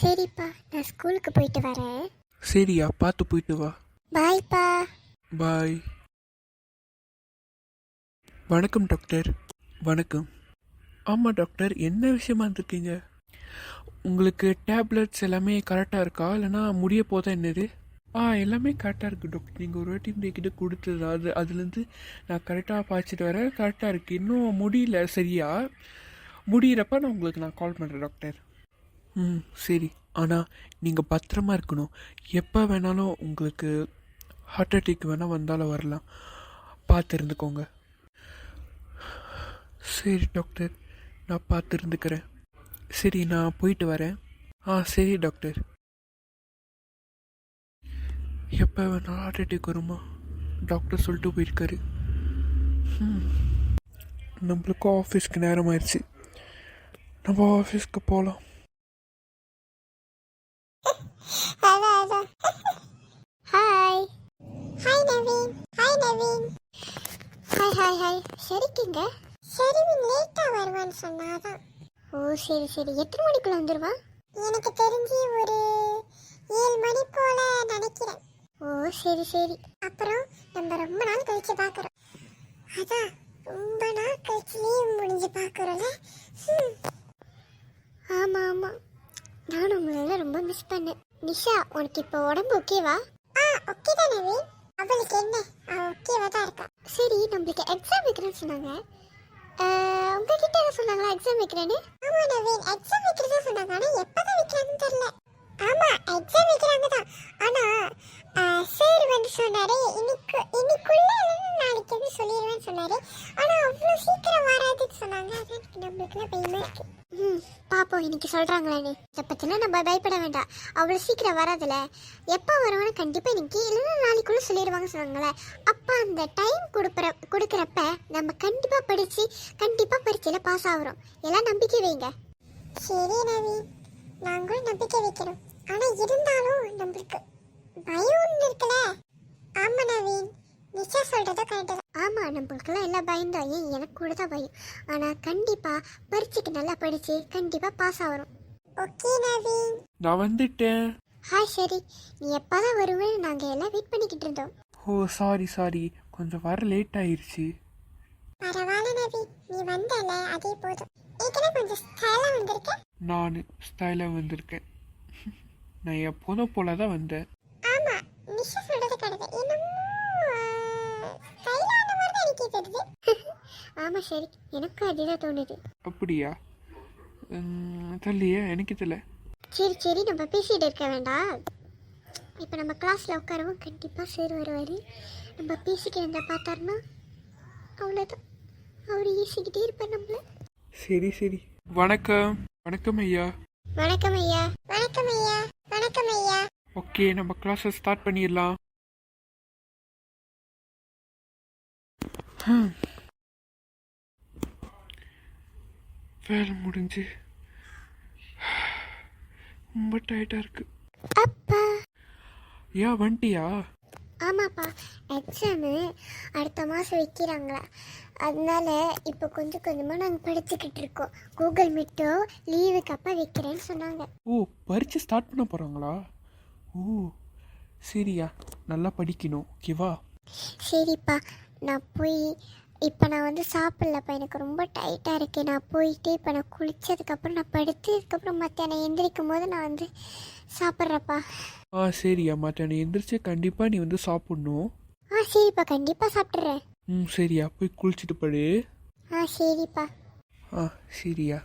சரிப்பா, நான் ஸ்கூலுக்கு போயிட்டு வரேன். சரியா, பார்த்து போயிட்டு வா. பாய்ப்பா. பாய். வணக்கம் டாக்டர். வணக்கம். ஆமாம் டாக்டர், என்ன விஷயமா இருந்திருக்கீங்க? உங்களுக்கு டேப்லெட்ஸ் எல்லாமே கரெக்டாக இருக்கா, இல்லைனா முடிய போதா என்னது? எல்லாமே கரெக்டாக இருக்குது டாக்டர். நீங்கள் ஒரு வாட்டி கிட்ட கொடுத்தது அதுலேருந்து நான் கரெக்டாக பாய்ச்சிட்டு வரேன். கரெக்டாக இருக்குது. இன்னும் முடியல சரியா. முடிகிறப்ப நான் கால் பண்ணுறேன் டாக்டர். சரி. ஆனால் நீங்கள் பத்திரமா இருக்கணும். எப்போ வேணாலும் உங்களுக்கு ஹார்ட் அட்டாக் வேணால் வந்தாலும் வரலாம். பார்த்து இருந்துக்கோங்க. சரி டாக்டர், நான் பார்த்து இருந்துக்கிறேன். சரி, நான் போயிட்டு வரேன். சரி டாக்டர். எப்போ வேணாலும் ஹார்ட் அட்டாக் வருமா? டாக்டர் சொல்லிட்டு போயிருக்காரு. நம்மளுக்கும் ஆஃபீஸ்க்கு நேரம் ஆயிடுச்சு. நம்ம ஆஃபீஸ்க்கு போகலாம். Hi hi Naveen. Hi Naveen. Hi. சரிக்குங்க. சரிவின் லேட்டா வருவான்னு சொன்னாதான். ஓ சரி. எத்தனை மணிக்குள்ள வந்துருவா? எனக்கு தெரிஞ்சு ஒரு 7 மணி போல நினைக்கிறேன். ஓ சரி. அப்புறம் நம்ம ரொம்ப நாள் கழிச்சு பாக்குறோம். அதான் ரொம்ப நாள் கழிச்சு லீவ் முடிஞ்சு பாக்குறோம்ல. ஆமா. நானும் உங்களை ரொம்ப மிஸ் பண்ணேன். நிஷா, உனக்கு இப்போ உடம்பு ஓகேவா? ஓகே தான் நவீன். அவளுக்கு என்ன, ஓகேவா தான் இருக்கா. சரி, நம்மளுக்கு எக்ஸாம் வைக்கிறேன்னு சொன்னாங்க. உங்ககிட்ட என்ன சொன்னாங்களா எக்ஸாம் வைக்கிறேன்னு? ஆமா நவீன், எக்ஸாம் வைக்கிறதா சொன்னாங்க. ஆனா எப்பதான் வைக்கிறாங்கன்னு தெரியல. ஆமா, எக்ஸாம் வைக்கிறாங்க தான். ஆனா சார் வந்து சொன்னாரு இன்னைக்குள்ள நாளைக்கு சொல்லிடுவேன்னு சொன்னாரு. ஆனா அவ்வளோ சீக்கிரம் வராதுன்னு சொன்னாங்க. அதான் நம்மளுக்கு பயமா இருக்கு. பாப்போம் இன்னைக்கு சொல்றாங்களே. இதை பத்திலாம் நம்ம பயப்பட வேண்டாம். அவ்வளோ சீக்கிரம் வராதுல. எப்போ வருவான்னு கண்டிப்பா இன்னைக்கு இல்லைன்னா நாளைக்குள்ள சொல்லிடுவாங்க சொன்னாங்களே. அப்போ அந்த டைம் கொடுக்குறப்ப நம்ம கண்டிப்பா படிச்சு கண்டிப்பா பரீட்சையில பாஸ் ஆகுறோம். எல்லாம் நம்பிக்கை வைங்க. சரி நவீன், நாங்களும் நம்பிக்கை வைக்கிறோம். ஆனா இருந்தாலும் நம்மளுக்கு பயம் ஒன்று இருக்குல்ல. ஆமா நவீன், நிஷா சொல்றத கரெக்ட் தான். ஆமா, நம்மளுக்கெல்லாம் எல்லாம் பயம்தான். ஏன் எனக்கு கூட தான் பயம். ஆனா கண்டிப்பா பரீட்சைக்கு நல்லா படிச்சு கண்டிப்பா பாஸ் ஆகிறோம். ஓகே நவீன், நான் வந்துட்டேன். ஹாய். சரி, நீ எப்பதான் வருவேன்னு நாங்க எல்லாம் வெயிட் பண்ணிக்கிட்டு இருந்தோம். சாரி, கொஞ்சம் வர லேட் ஆயிருச்சு. பரவாயில்ல நவீன், நீ வந்தல அதே போதும். ஏற்கனவே கொஞ்சம் ஸ்டைலா வந்திருக்க. நான் ஸ்டைலாக வந்திருக்கேன். நான் எப்போதும் போல தான் வந்தேன். ஆமா, நிஷா சொல்றது கரெக்ட். என்னமோ ஸ்டைலான மாதிரி தான் எனக்கு தெரியுது. ஆமா சரி, எனக்கு அதுதான் தோணுது. அப்படியா? தெரியலையே, எனக்கு தெரியல. சரி, நம்ம பேசிட்டு இருக்க வேண்டாம். இப்போ நம்ம கிளாஸ்ல உட்காருவோம். கண்டிப்பா சார் வருவாரு. நம்ம பேசிக்கிட்டு இருந்தா பார்த்தாருன்னா அவ்வளோதான். அவர் ஈசிக்கிட்டே இருப்பார் நம்மள. சரி. வணக்கம் ஐயா. வணக்கம் ஐயா. ஓகே, நம்ம கிளாஸை ஸ்டார்ட் பண்ணிடலாம். வேலை முடிஞ்சு ரொம்ப டயர்டாக இருக்கு. அப்பா. ஏன் வந்துட்டியா? ஆமாப்பா, எக்ஸாமு அடுத்த மாதம் வைக்கிறாங்களா. அதனால இப்போ கொஞ்சம் கொஞ்சமாக நாங்கள் படிச்சுக்கிட்டு இருக்கோம். கூகுள் மீட்டோ லீவுக்கு அப்போ வைக்கிறேன்னு சொன்னாங்க. பரீட்சை ஸ்டார்ட் பண்ண போகிறாங்களா? சரியா, நல்லா படிக்கணும். ஓகேவா? சரிப்பா, நான் போய் இப்போ நான் வந்து சாப்பிட்லப்பா. எனக்கு ரொம்ப டைட்டாக இருக்குது. நான் போயிட்டு இப்போ நான் குளித்ததுக்கப்புறம் நான் படுத்து இதுக்கப்புறம் மத்தியானம் எந்திரிக்கும் போது நான் வந்து சாப்பிட்றப்பா. சரியா, மத்தியானம் எந்திரிச்சு கண்டிப்பாக நீ வந்து சாப்பிட்ணும். சரிப்பா, கண்டிப்பாக சாப்பிட்றேன். சரியா, போய் குளிச்சுட்டு படு. சரிப்பா. சரியா.